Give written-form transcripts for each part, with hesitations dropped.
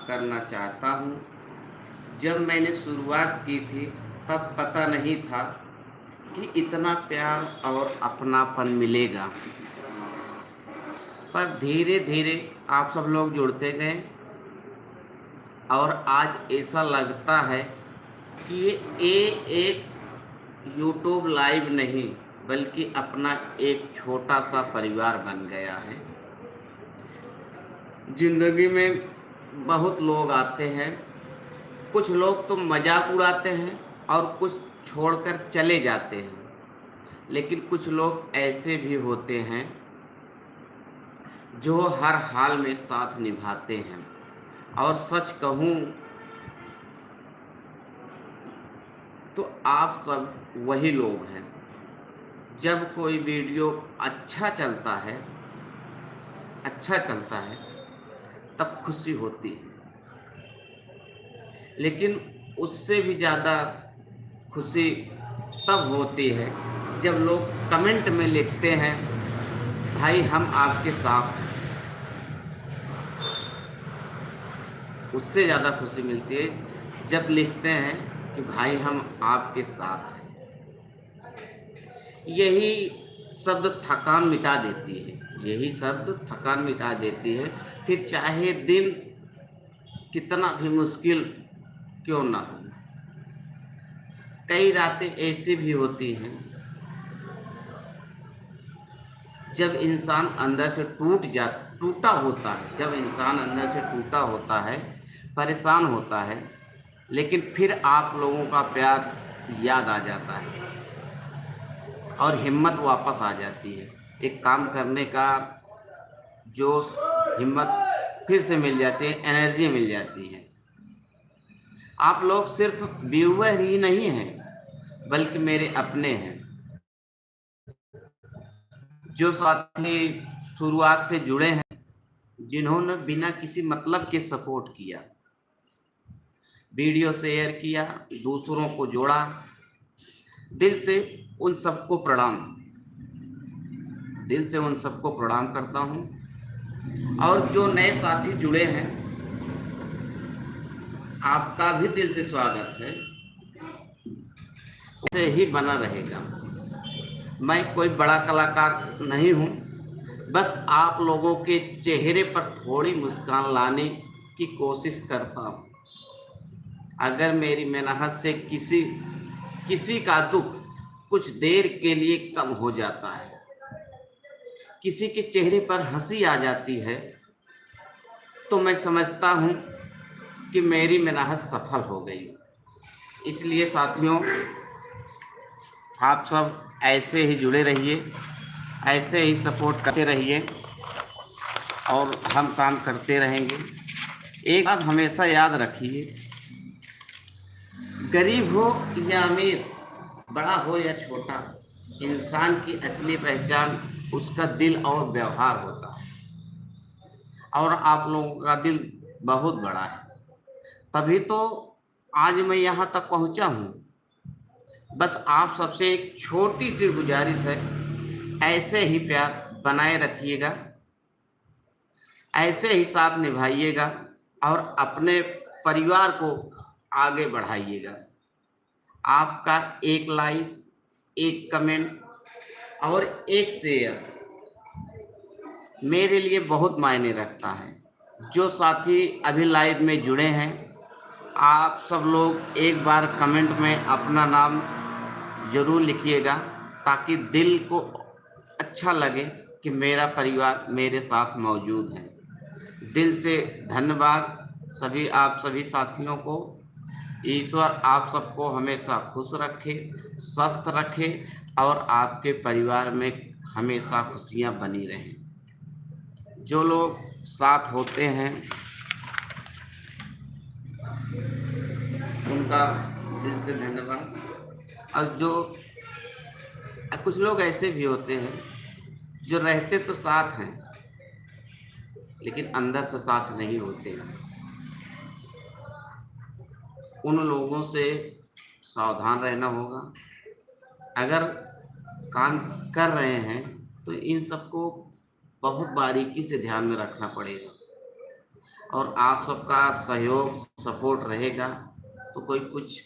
करना चाहता हूँ। जब मैंने शुरुआत की थी तब पता नहीं था कि इतना प्यार और अपनापन मिलेगा, पर धीरे-धीरे आप सब लोग जुड़ते गए और आज ऐसा लगता है कि ये एक यूट्यूब लाइव नहीं बल्कि अपना एक छोटा-सा परिवार बन गया है। ज़िंदगी में बहुत लोग आते हैं, कुछ लोग तो मज़ाक उड़ाते हैं और कुछ छोड़कर चले जाते हैं, लेकिन कुछ लोग ऐसे भी होते हैं जो हर हाल में साथ निभाते हैं। और सच कहूँ तो आप सब वही लोग हैं। जब कोई वीडियो अच्छा चलता है तब खुशी होती है, लेकिन उससे भी ज़्यादा खुशी तब होती है जब लोग कमेंट में लिखते हैं, भाई हम आपके साथ हैं। उससे ज़्यादा खुशी मिलती है जब लिखते हैं कि भाई हम आपके साथ हैं। यही शब्द थकान मिटा देती है, यही शब्द थकान मिटा देती है। फिर चाहे दिन कितना भी मुश्किल क्यों ना हो। कई रातें ऐसी भी होती हैं जब इंसान अंदर से टूटा होता है, जब इंसान अंदर से टूटा होता है, परेशान होता है, लेकिन फिर आप लोगों का प्यार याद आ जाता है और हिम्मत वापस आ जाती है। एक काम करने का जोश, हिम्मत फिर से मिल जाती है, एनर्जी मिल जाती है। आप लोग सिर्फ व्यूअर ही नहीं हैं, बल्कि मेरे अपने हैं, जो साथी शुरुआत से जुड़े हैं, जिन्होंने बिना किसी मतलब के सपोर्ट किया, वीडियो शेयर किया, दूसरों को जोड़ा। दिल से उन सबको प्रणाम, दिल से उन सबको प्रणाम करता हूँ। और जो नए साथी जुड़े हैं, आपका भी दिल से स्वागत है, उसे ही बना रहेगा। मैं कोई बड़ा कलाकार नहीं हूँ, बस आप लोगों के चेहरे पर थोड़ी मुस्कान लाने की कोशिश करता हूँ। अगर मेरी मेहनत से किसी का दुख कुछ देर के लिए कम हो जाता है, किसी के चेहरे पर हंसी आ जाती है, तो मैं समझता हूँ कि मेरी मेहनत सफल हो गई। इसलिए साथियों, आप सब ऐसे ही जुड़े रहिए, ऐसे ही सपोर्ट करते रहिए और हम काम करते रहेंगे। एक बात हमेशा याद रखिए, गरीब हो या अमीर, बड़ा हो या छोटा, इंसान की असली पहचान उसका दिल और व्यवहार होता है। और आप लोगों का दिल बहुत बड़ा है, तभी तो आज मैं यहाँ तक पहुँचा हूँ। बस आप सबसे एक छोटी सी गुजारिश है, ऐसे ही प्यार बनाए रखिएगा, ऐसे ही साथ निभाइएगा और अपने परिवार को आगे बढ़ाइएगा। आपका एक लाइक, एक कमेंट और एक शेयर मेरे लिए बहुत मायने रखता है। जो साथी अभी लाइव में जुड़े हैं, आप सब लोग एक बार कमेंट में अपना नाम ज़रूर लिखिएगा, ताकि दिल को अच्छा लगे कि मेरा परिवार मेरे साथ मौजूद है। दिल से धन्यवाद आप सभी साथियों को। ईश्वर आप सबको हमेशा खुश रखे, स्वस्थ रखे और आपके परिवार में हमेशा खुशियां बनी रहें। जो लोग साथ होते हैं उनका दिल से धन्यवाद। और जो कुछ लोग ऐसे भी होते हैं जो रहते तो साथ हैं, लेकिन अंदर से साथ नहीं होते हैं। उन लोगों से सावधान रहना होगा। अगर काम कर रहे हैं तो इन सबको बहुत बारीकी से ध्यान में रखना पड़ेगा। और आप सबका सहयोग सपोर्ट रहेगा तो कोई कुछ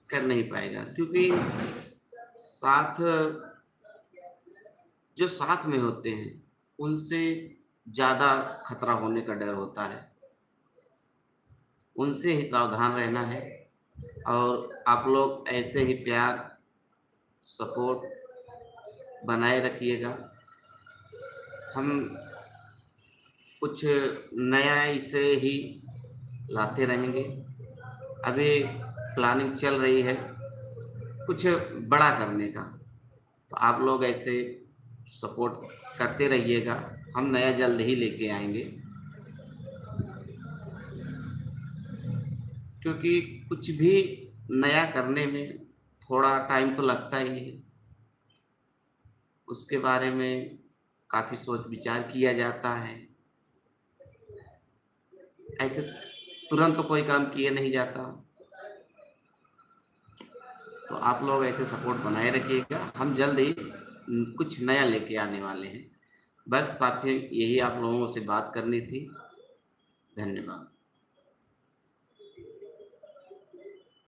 कर नहीं पाएगा, क्योंकि साथ जो साथ में होते हैं उनसे ज़्यादा खतरा होने का डर होता है, उनसे ही सावधान रहना है। और आप लोग ऐसे ही प्यार सपोर्ट बनाए रखिएगा। हम कुछ नया इसे ही लाते रहेंगे। अभी प्लानिंग चल रही है कुछ बड़ा करने का, तो आप लोग ऐसे सपोर्ट करते रहिएगा। हम नया जल्द ही लेके आएंगे, क्योंकि कुछ भी नया करने में थोड़ा टाइम तो लगता ही है। उसके बारे में काफ़ी सोच विचार किया जाता है, ऐसे तुरंत तो कोई काम किए नहीं जाता। तो आप लोग ऐसे सपोर्ट बनाए रखिएगा। हम जल्द ही कुछ नया लेके आने वाले हैं। बस साथी यही आप लोगों से बात करनी थी। धन्यवाद।